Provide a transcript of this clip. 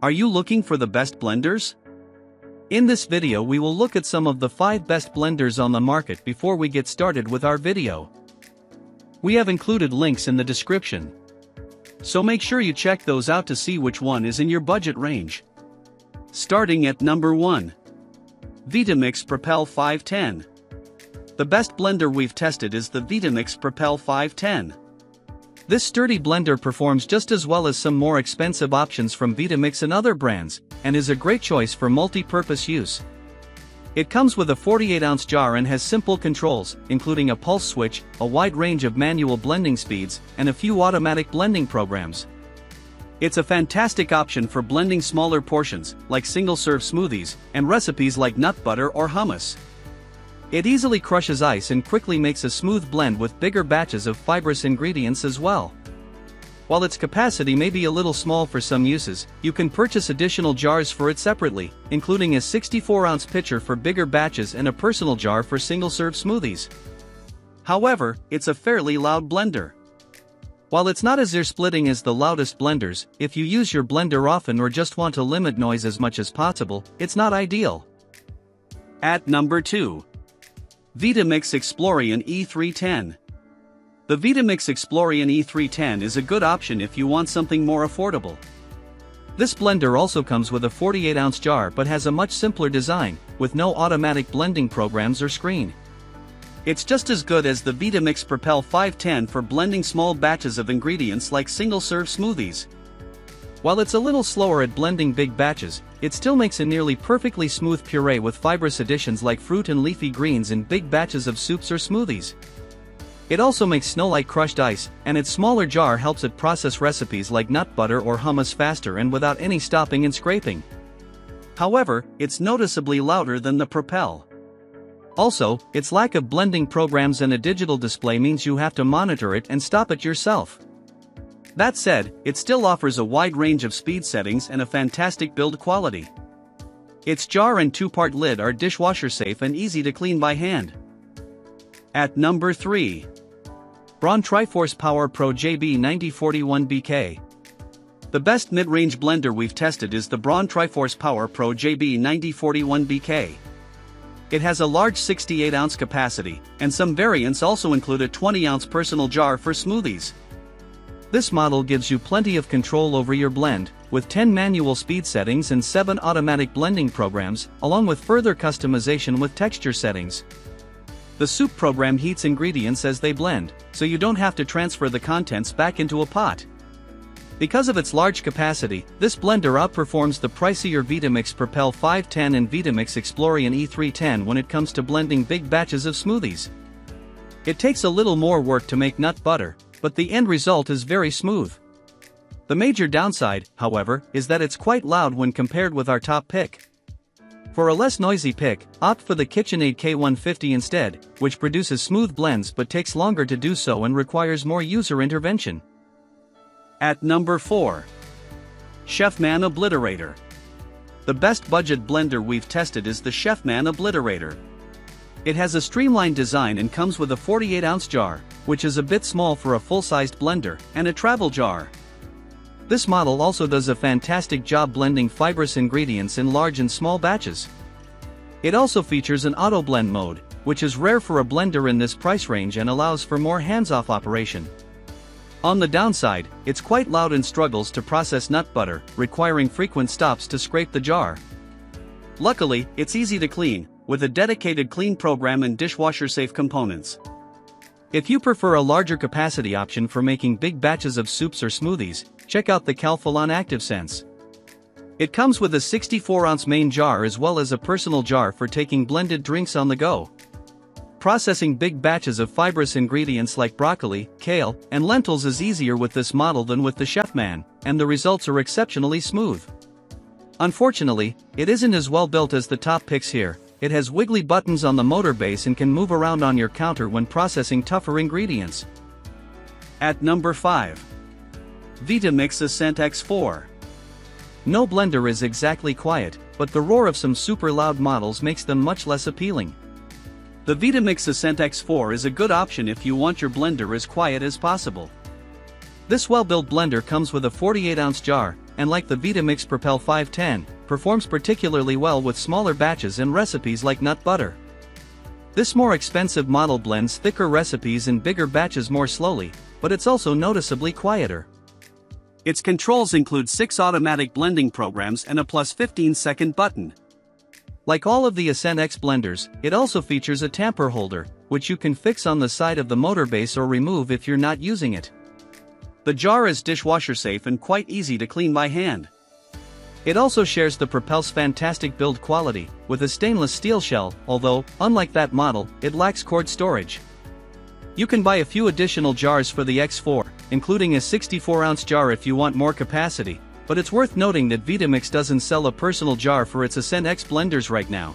Are you looking for the best blenders? In this video we will look at some of the 5 best blenders on the market before we get started with our video. We have included links in the description, so make sure you check those out to see which one is in your budget range. Starting at number 1. Vitamix Propel 510. The best blender we've tested is the Vitamix Propel 510. This sturdy blender performs just as well as some more expensive options from Vitamix and other brands, and is a great choice for multi-purpose use. It comes with a 48-ounce jar and has simple controls, including a pulse switch, a wide range of manual blending speeds, and a few automatic blending programs. It's a fantastic option for blending smaller portions, like single-serve smoothies, and recipes like nut butter or hummus. It easily crushes ice and quickly makes a smooth blend with bigger batches of fibrous ingredients as well. While its capacity may be a little small for some uses, you can purchase additional jars for it separately, including a 64-ounce pitcher for bigger batches and a personal jar for single-serve smoothies. However, it's a fairly loud blender. While it's not as ear-splitting as the loudest blenders, if you use your blender often or just want to limit noise as much as possible, it's not ideal. At number 2. Vitamix Explorian E310. The Vitamix Explorian E310 is a good option if you want something more affordable. This blender also comes with a 48-ounce jar but has a much simpler design, with no automatic blending programs or screen. It's just as good as the Vitamix Propel 510 for blending small batches of ingredients like single-serve smoothies. While it's a little slower at blending big batches, it still makes a nearly perfectly smooth puree with fibrous additions like fruit and leafy greens in big batches of soups or smoothies. It also makes snow-like crushed ice, and its smaller jar helps it process recipes like nut butter or hummus faster and without any stopping and scraping. However, it's noticeably louder than the Propel. Also, its lack of blending programs and a digital display means you have to monitor it and stop it yourself. That said, it still offers a wide range of speed settings and a fantastic build quality. Its jar and 2-part lid are dishwasher safe and easy to clean by hand. At number 3. Braun TriForce Power Pro JB9041BK. The best mid-range blender we've tested is the Braun TriForce Power Pro JB9041BK. It has a large 68-ounce capacity, and some variants also include a 20-ounce personal jar for smoothies. This model gives you plenty of control over your blend, with 10 manual speed settings and 7 automatic blending programs, along with further customization with texture settings. The soup program heats ingredients as they blend, so you don't have to transfer the contents back into a pot. Because of its large capacity, this blender outperforms the pricier Vitamix Propel 510 and Vitamix Explorian E310 when it comes to blending big batches of smoothies. It takes a little more work to make nut butter, but the end result is very smooth. The major downside, however, is that it's quite loud when compared with our top pick. For a less noisy pick, opt for the KitchenAid K150 instead, which produces smooth blends but takes longer to do so and requires more user intervention. At number 4. Chefman Obliterator. The best budget blender we've tested is the Chefman Obliterator. It has a streamlined design and comes with a 48-ounce jar, which is a bit small for a full-sized blender, and a travel jar. This model also does a fantastic job blending fibrous ingredients in large and small batches. It also features an auto blend mode, which is rare for a blender in this price range and allows for more hands-off operation. On the downside, it's quite loud and struggles to process nut butter, requiring frequent stops to scrape the jar. Luckily, it's easy to clean, with a dedicated clean program and dishwasher-safe components. If you prefer a larger capacity option for making big batches of soups or smoothies, check out the Calphalon ActiveSense. It comes with a 64-ounce main jar as well as a personal jar for taking blended drinks on the go. Processing big batches of fibrous ingredients like broccoli, kale, and lentils is easier with this model than with the Chefman, and the results are exceptionally smooth. Unfortunately, it isn't as well built as the top picks here. It has wiggly buttons on the motor base and can move around on your counter when processing tougher ingredients. At number 5. Vitamix Ascent X4. No blender is exactly quiet, but the roar of some super loud models makes them much less appealing. The Vitamix Ascent X4 is a good option if you want your blender as quiet as possible. This well-built blender comes with a 48-ounce jar, and like the Vitamix Propel 510, performs particularly well with smaller batches and recipes like nut butter. This more expensive model blends thicker recipes in bigger batches more slowly, but it's also noticeably quieter. Its controls include 6 automatic blending programs and a plus 15-second button. Like all of the Ascent X blenders, it also features a tamper holder, which you can fix on the side of the motor base or remove if you're not using it. The jar is dishwasher safe and quite easy to clean by hand. It also shares the Propel's fantastic build quality, with a stainless steel shell, although, unlike that model, it lacks cord storage. You can buy a few additional jars for the X4, including a 64-ounce jar if you want more capacity, but it's worth noting that Vitamix doesn't sell a personal jar for its Ascent X blenders right now.